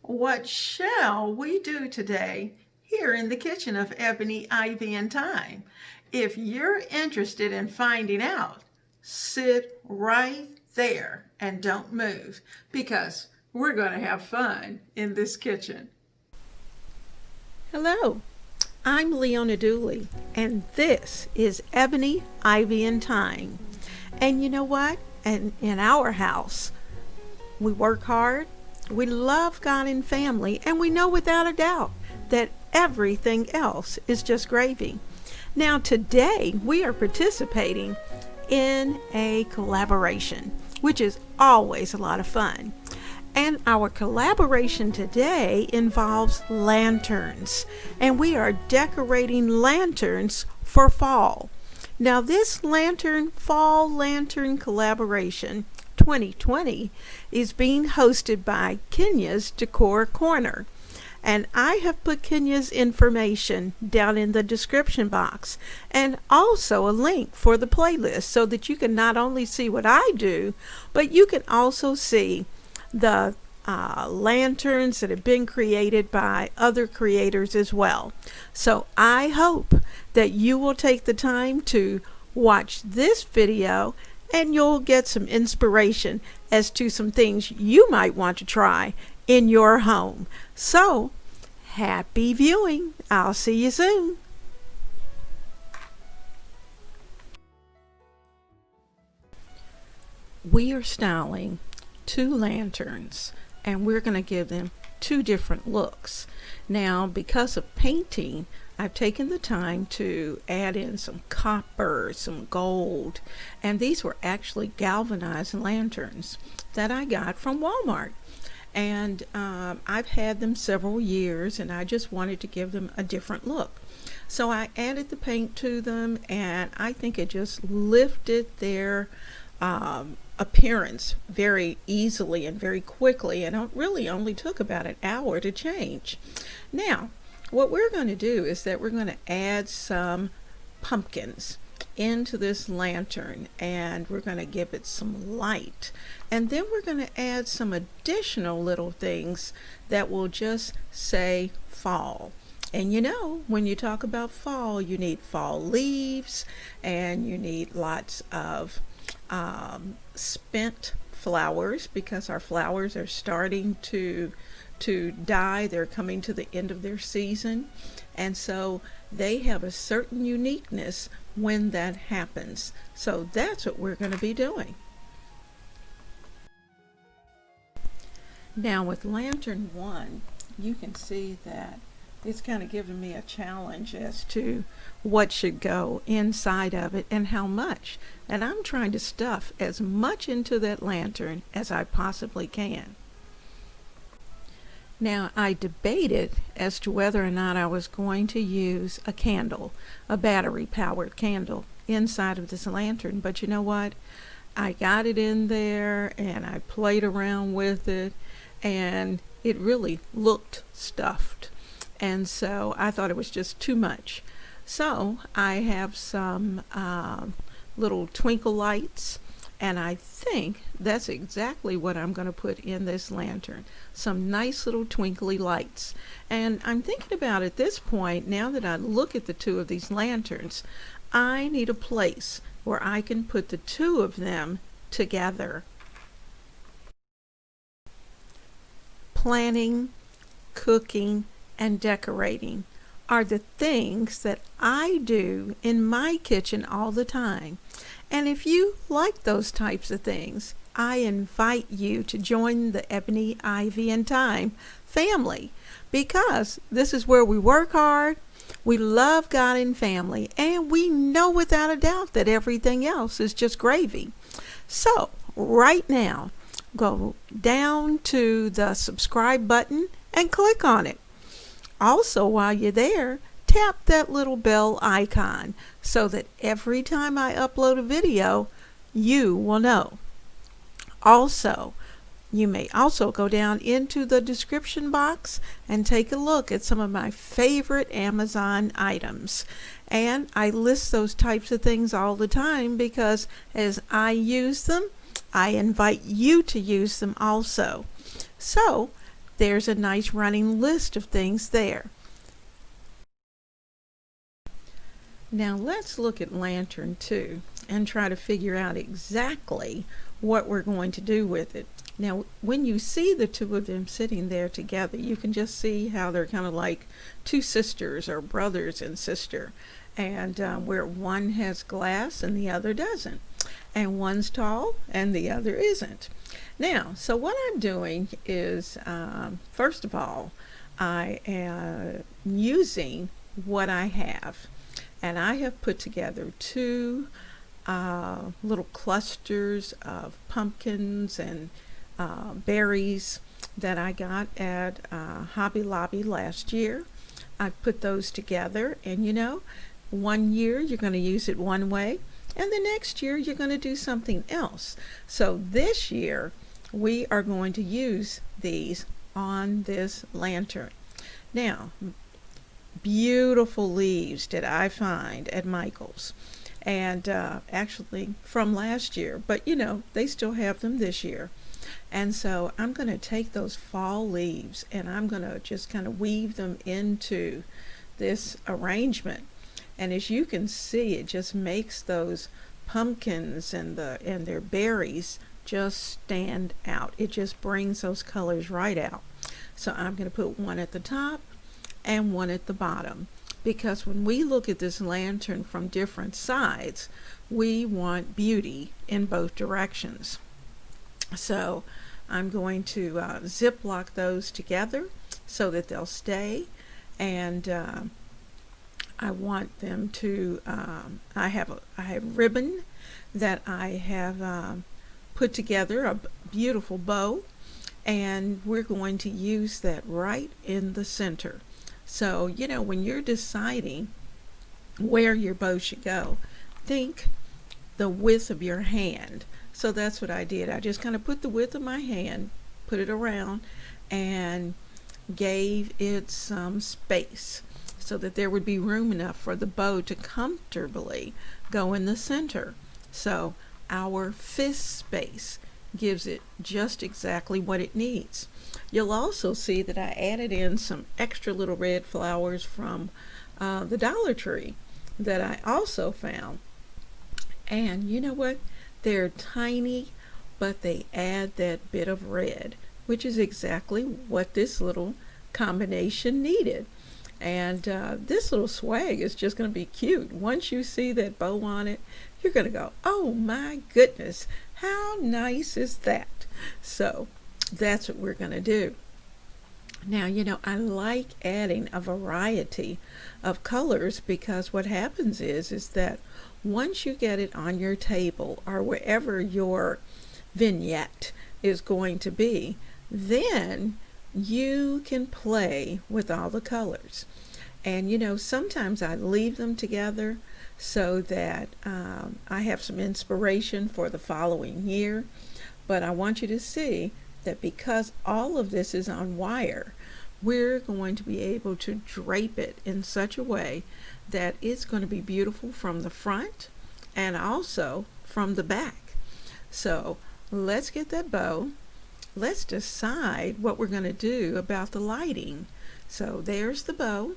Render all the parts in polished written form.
What shall we do today here in the kitchen of Ebony, Ivy, and Thyme? If you're interested in finding out, sit right there and don't move because we're going to have fun in this kitchen. Hello, I'm Leona Dooley, and this is Ebony, Ivy, and Thyme. And you know what? And in our house, we work hard, we love God and family, and we know without a doubt that everything else is just gravy. Now, today we are participating in a collaboration, which is always a lot of fun. And our collaboration today involves lanterns, and we are decorating lanterns for fall. Now, this fall lantern collaboration 2020 is being hosted by Kenya's Décor Corner. And I have put Kenya's information down in the description box and also a link for the playlist so that you can not only see what I do, but you can also see the lanterns that have been created by other creators as well. So I hope that you will take the time to watch this video and you'll get some inspiration as to some things you might want to try in your home. So, happy viewing. I'll see you soon. We are styling two lanterns and we're going to give them two different looks. Now, because of painting, I've taken the time to add in some copper, some gold, and these were actually galvanized lanterns that I got from Walmart. And I've had them several years and I just wanted to give them a different look. So I added the paint to them and I think it just lifted their appearance very easily and very quickly, and it really only took about an hour to change. Now, what we're going to do is that we're going to add some pumpkins into this lantern and we're going to give it some light, and then we're going to add some additional little things that will just say fall. And you know, when you talk about fall, you need fall leaves and you need lots of spent flowers because our flowers are starting to die. They're coming to the end of their season, and so they have a certain uniqueness when that happens. So that's what we're going to be doing. Now with lantern 1, you can see that it's kind of given me a challenge as to what should go inside of it and how much. And I'm trying to stuff as much into that lantern as I possibly can. Now, I debated as to whether or not I was going to use a candle, a battery-powered candle, inside of this lantern. But you know what? I got it in there and I played around with it and it really looked stuffed. And so I thought it was just too much. So I have some little twinkle lights, and I think that's exactly what I'm going to put in this lantern. Some nice little twinkly lights. And I'm thinking about at this point, now that I look at the two of these lanterns, I need a place where I can put the two of them together. Planning, cooking, and decorating are the things that I do in my kitchen all the time. And if you like those types of things, I invite you to join the Ebony, Ivy, and Thyme family, because this is where we work hard, we love God and family, and we know without a doubt that everything else is just gravy. So right now, go down to the subscribe button and click on it. Also, while you're there, tap that little bell icon so that every time I upload a video, you will know. Also, you may also go down into the description box and take a look at some of my favorite Amazon items. And I list those types of things all the time because as I use them, I invite you to use them also. So there's a nice running list of things there. Now let's look at lantern 2 and try to figure out exactly what we're going to do with it. Now when you see the two of them sitting there together, you can just see how they're kind of like two sisters or brothers and sister, and where one has glass and the other doesn't, and one's tall and the other isn't. Now, so what I'm doing is, first of all, I am using what I have, and I have put together two little clusters of pumpkins and berries that I got at Hobby Lobby last year. I put those together, and you know, one year you're going to use it one way, and the next year you're going to do something else. So this year we are going to use these on this lantern. Now, beautiful leaves did I find at Michael's, and actually from last year, but you know, they still have them this year. And so I'm going to take those fall leaves and I'm going to just kind of weave them into this arrangement. And as you can see, it just makes those pumpkins and their berries just stand out. It just brings those colors right out. So I'm going to put one at the top and one at the bottom, because when we look at this lantern from different sides, we want beauty in both directions. So I'm going to zip lock those together so that they'll stay, and I want them to, I have ribbon that I have put together, a beautiful bow, and we're going to use that right in the center. So, you know, when you're deciding where your bow should go, think the width of your hand. So that's what I did. I just kind of put the width of my hand, put it around, and gave it some space so that there would be room enough for the bow to comfortably go in the center. So our fist space gives it just exactly what it needs. You'll also see that I added in some extra little red flowers from the Dollar Tree that I also found. And you know what? They're tiny, but they add that bit of red, which is exactly what this little combination needed. And this little swag is just going to be cute. Once you see that bow on it, you're going to go, oh my goodness, how nice is that? So that's what we're going to do. Now, you know, I like adding a variety of colors, because what happens is that once you get it on your table or wherever your vignette is going to be, then you can play with all the colors. And you know, sometimes I leave them together so that I have some inspiration for the following year. But I want you to see that because all of this is on wire, we're going to be able to drape it in such a way that it's going to be beautiful from the front and also from the back. So let's get that bow. Let's decide what we're going to do about the lighting. So there's the bow.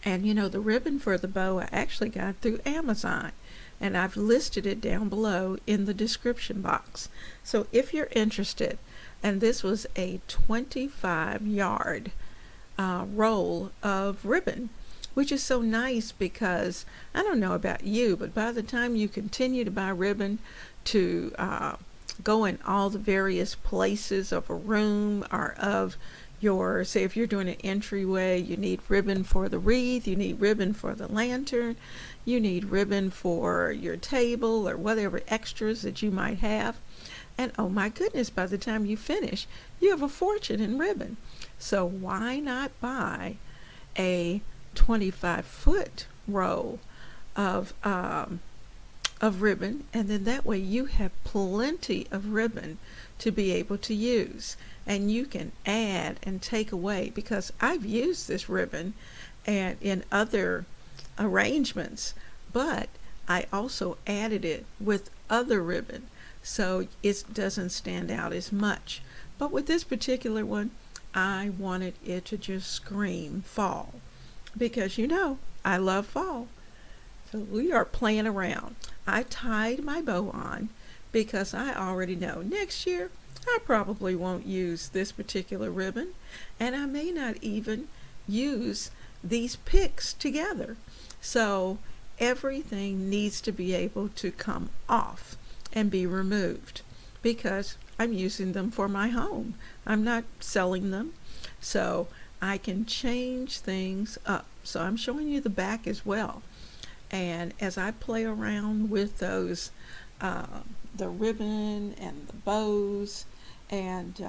And you know, the ribbon for the bow I actually got through Amazon, and I've listed it down below in the description box. So if you're interested, and this was a 25-yard roll of ribbon, which is so nice because I don't know about you, but by the time you continue to buy ribbon to go in all the various places of a room or of your, say if you're doing an entryway, you need ribbon for the wreath, you need ribbon for the lantern, you need ribbon for your table or whatever extras that you might have. And oh my goodness, by the time you finish, you have a fortune in ribbon. So why not buy a 25-foot roll of ribbon, and then that way you have plenty of ribbon to be able to use, and you can add and take away, because I've used this ribbon and in other arrangements, but I also added it with other ribbon so it doesn't stand out as much. But with this particular one, I wanted it to just scream fall because I love fall. So we are playing around. I tied my bow on because I already know next year I probably won't use this particular ribbon, and I may not even use these picks together. So everything needs to be able to come off and be removed because I'm using them for my home. I'm not selling them. So I can change things up. So I'm showing you the back as well. And as I play around with those, the ribbon and the bows and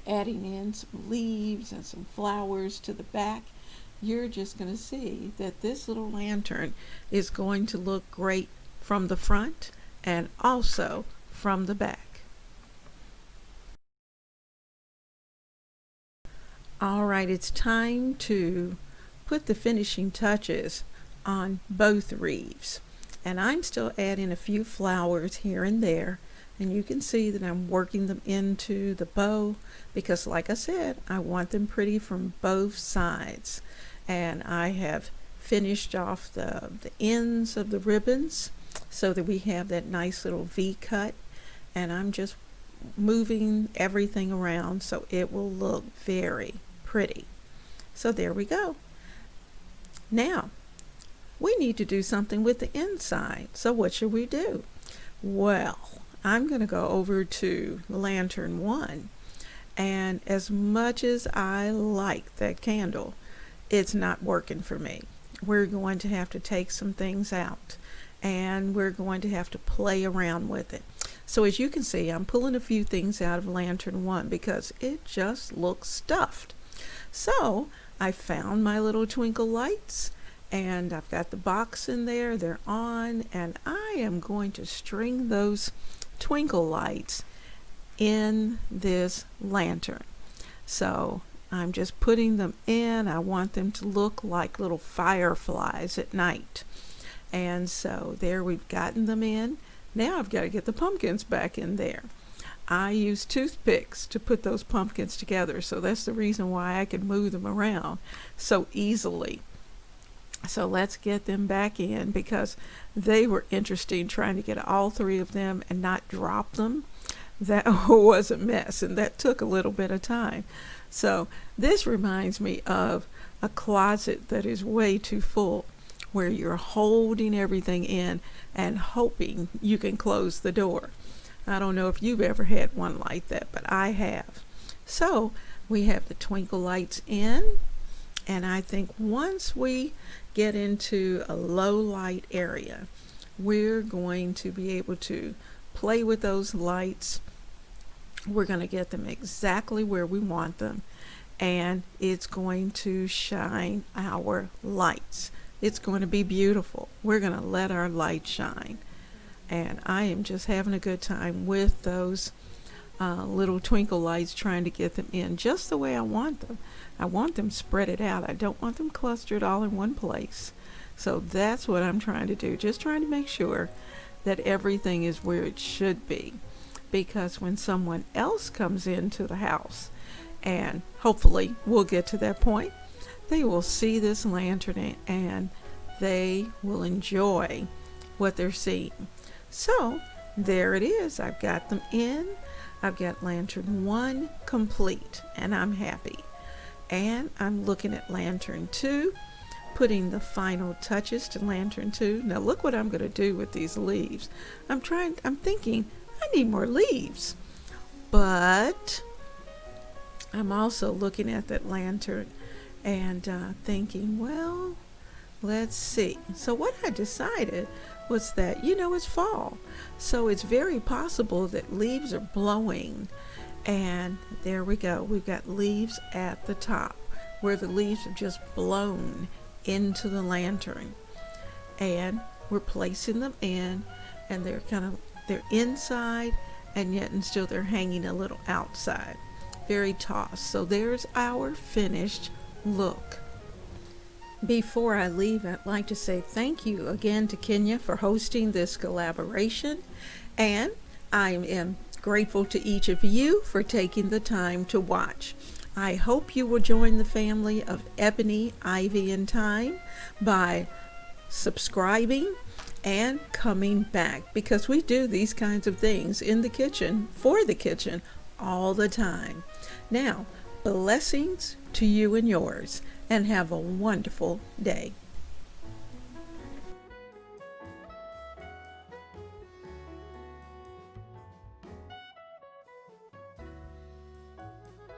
adding in some leaves and some flowers to the back, you're just going to see that this little lantern is going to look great from the front and also from the back. All right, it's time to put the finishing touches on both wreaths. And I'm still adding a few flowers here and there. And you can see that I'm working them into the bow because, like I said, I want them pretty from both sides. And I have finished off the ends of the ribbons so that we have that nice little V cut. And I'm just moving everything around so it will look very pretty. So there we go. Now, we need to do something with the inside. So what should we do? Well, I'm going to go over to lantern 1. And as much as I like that candle, it's not working for me. We're going to have to take some things out. And we're going to have to play around with it. So as you can see, I'm pulling a few things out of lantern 1 because it just looks stuffed. So I found my little twinkle lights. And I've got the box in there, they're on, and I am going to string those twinkle lights in this lantern. So I'm just putting them in. I want them to look like little fireflies at night. And so there we've gotten them in. Now I've got to get the pumpkins back in there. I use toothpicks to put those pumpkins together, so that's the reason why I can move them around so easily. So let's get them back in because they were interesting trying to get all 3 of them and not drop them. That was a mess, and that took a little bit of time. So this reminds me of a closet that is way too full, where you're holding everything in and hoping you can close the door. I don't know if you've ever had one like that, but I have. So we have the twinkle lights in. And I think once we get into a low light area, we're going to be able to play with those lights. We're going to get them exactly where we want them. And it's going to shine our lights. It's going to be beautiful. We're going to let our light shine. And I am just having a good time with those little twinkle lights, trying to get them in just the way I want them. I want them spread it out. I don't want them clustered all in one place. So that's what I'm trying to do, just trying to make sure that everything is where it should be. Because when someone else comes into the house, and hopefully we'll get to that point, they will see this lantern and they will enjoy what they're seeing. So there it is. I've got them in. I've got lantern 1 complete, and I'm happy. And I'm looking at lantern 2, putting the final touches to lantern 2. Now look what I'm going to do with these leaves. I'm thinking I need more leaves. But I'm also looking at that lantern and thinking, well, let's see. So what I decided was that, it's fall. So it's very possible that leaves are blowing. And there we go. We've got leaves at the top where the leaves have just blown into the lantern. And we're placing them in, and they're inside, and yet and still they're hanging a little outside. Very tossed. So there's our finished look. Before I leave, I'd like to say thank you again to Kenya for hosting this collaboration. And I am grateful to each of you for taking the time to watch. I hope you will join the family of Ebony, Ivy, and Thyme by subscribing and coming back, because we do these kinds of things in the kitchen, for the kitchen, all the time. Now, blessings to you and yours, and have a wonderful day.